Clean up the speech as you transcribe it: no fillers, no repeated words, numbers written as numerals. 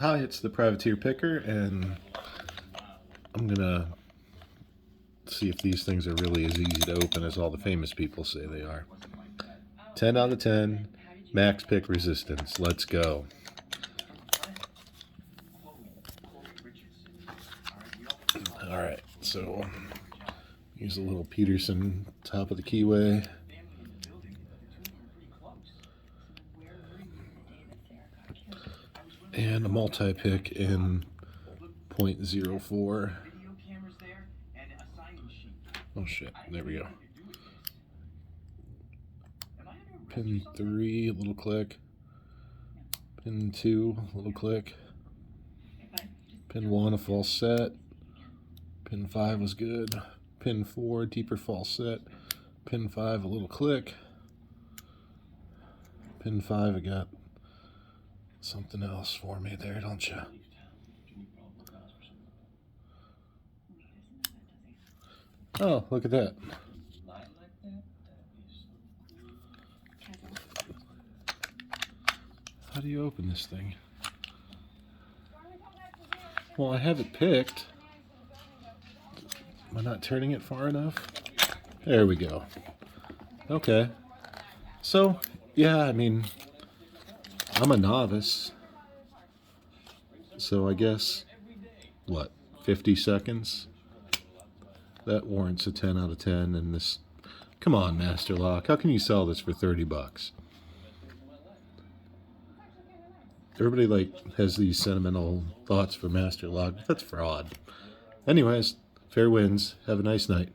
Hi, it's the Privateer Picker, and I'm gonna see if these things are really as easy to open as all the famous people say they are. 10 out of 10, max pick resistance. Let's go. Alright, so use a little Peterson top of the keyway. And a multi-pick in 0.04. Oh shit, there we go. Pin 3, a little click. Pin 2, a little click. Pin 1, a false set. Pin 5 was good. Pin 4, deeper false set. Pin 5, a little click. Pin 5, I got something else for me there, don't you? Oh, look at that. How do you open this thing? Well, I have it picked. Am I not turning it far enough? There we go. Okay. So, yeah, I mean, I'm a novice. So I guess, what, 50 seconds? That warrants a 10 out of 10. And this, come on, Master Lock. How can you sell this for 30 bucks? Everybody has these sentimental thoughts for Master Lock. That's fraud. Anyways, fair winds. Have a nice night.